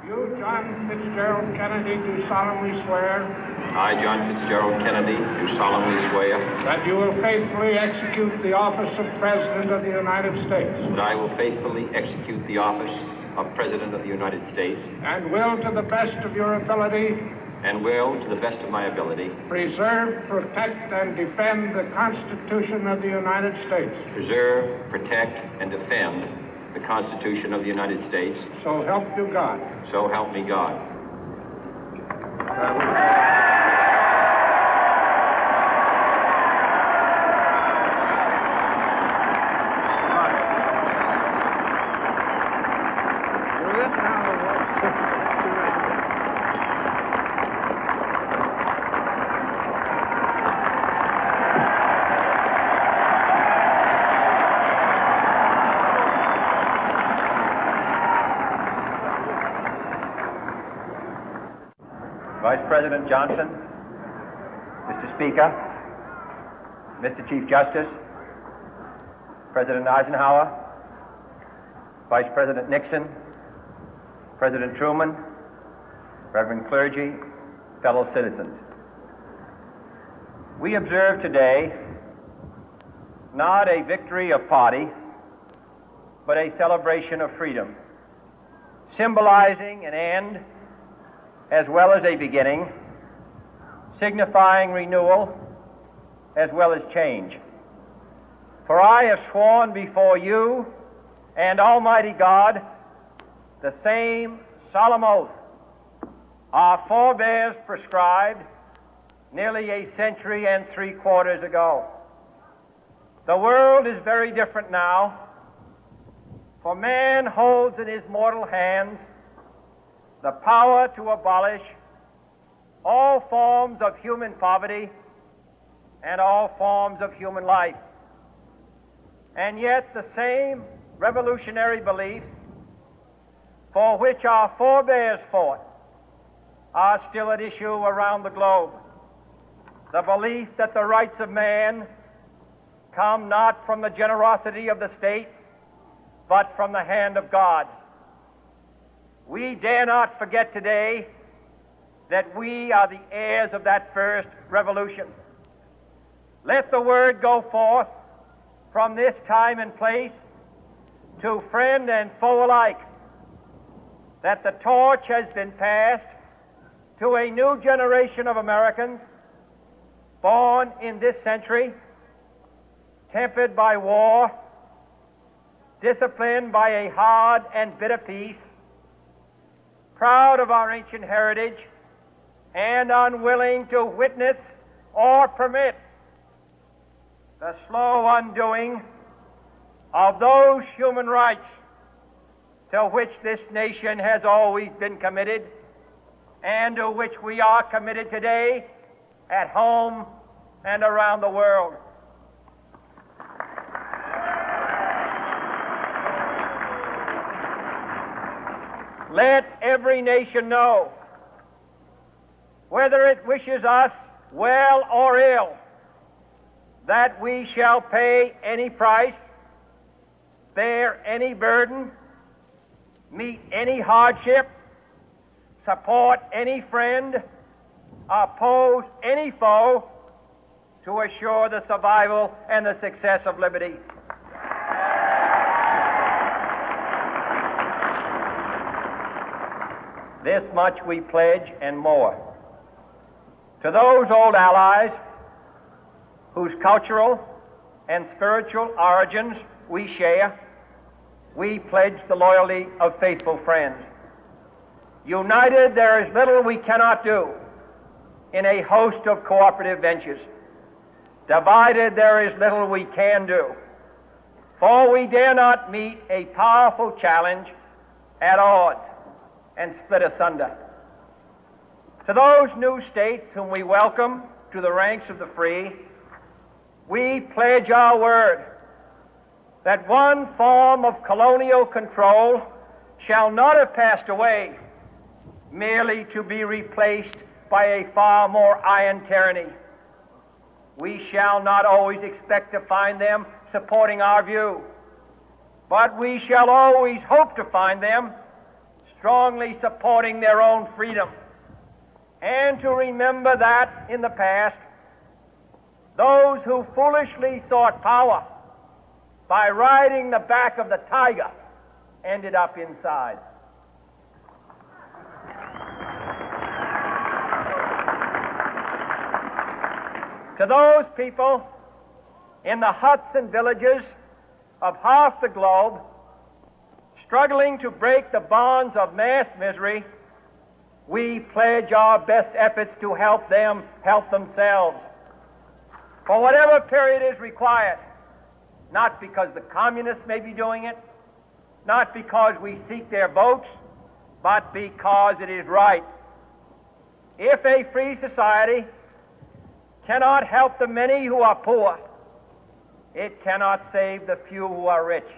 You, John Fitzgerald Kennedy, do solemnly swear. I, John Fitzgerald Kennedy, do solemnly swear. That you will faithfully execute the office of President of the United States. That I will faithfully execute the office of President of the United States. And will, to the best of your ability. And will, to the best of my ability. Preserve, protect, and defend the Constitution of the United States. Preserve, protect, and defend the Constitution of the United States. So help you God. So help me God. Vice President Johnson, Mr. Speaker, Mr. Chief Justice, President Eisenhower, Vice President Nixon, President Truman, Reverend clergy, fellow citizens. We observe today not a victory of party, but a celebration of freedom, symbolizing an end as well as a beginning, signifying renewal as well as change. For I have sworn before you and Almighty God the same solemn oath our forebears prescribed nearly a century and 3/4 ago. The world is very different now, for man holds in his mortal hands the power to abolish all forms of human poverty and all forms of human life. And yet the same revolutionary beliefs for which our forebears fought are still at issue around the globe. The belief that the rights of man come not from the generosity of the state, but from the hand of God. We dare not forget today that we are the heirs of that first revolution. Let the word go forth from this time and place to friend and foe alike that the torch has been passed to a new generation of Americans born in this century, tempered by war, disciplined by a hard and bitter peace, proud of our ancient heritage, and unwilling to witness or permit the slow undoing of those human rights to which this nation has always been committed and to which we are committed today at home and around the world. Let every nation know, whether it wishes us well or ill, that we shall pay any price, bear any burden, meet any hardship, support any friend, oppose any foe to assure the survival and the success of liberty. This much we pledge and more. To those old allies whose cultural and spiritual origins we share, we pledge the loyalty of faithful friends. United, there is little we cannot do in a host of cooperative ventures. Divided, there is little we can do, for we dare not meet a powerful challenge at odds and split asunder. To those new states whom we welcome to the ranks of the free, we pledge our word that one form of colonial control shall not have passed away, merely to be replaced by a far more iron tyranny. We shall not always expect to find them supporting our view, but we shall always hope to find them strongly supporting their own freedom, and to remember that in the past, those who foolishly sought power by riding the back of the tiger ended up inside. To those people in the huts and villages of half the globe struggling to break the bonds of mass misery, we pledge our best efforts to help them help themselves for whatever period is required, not because the communists may be doing it, not because we seek their votes, but because it is right. If a free society cannot help the many who are poor, it cannot save the few who are rich.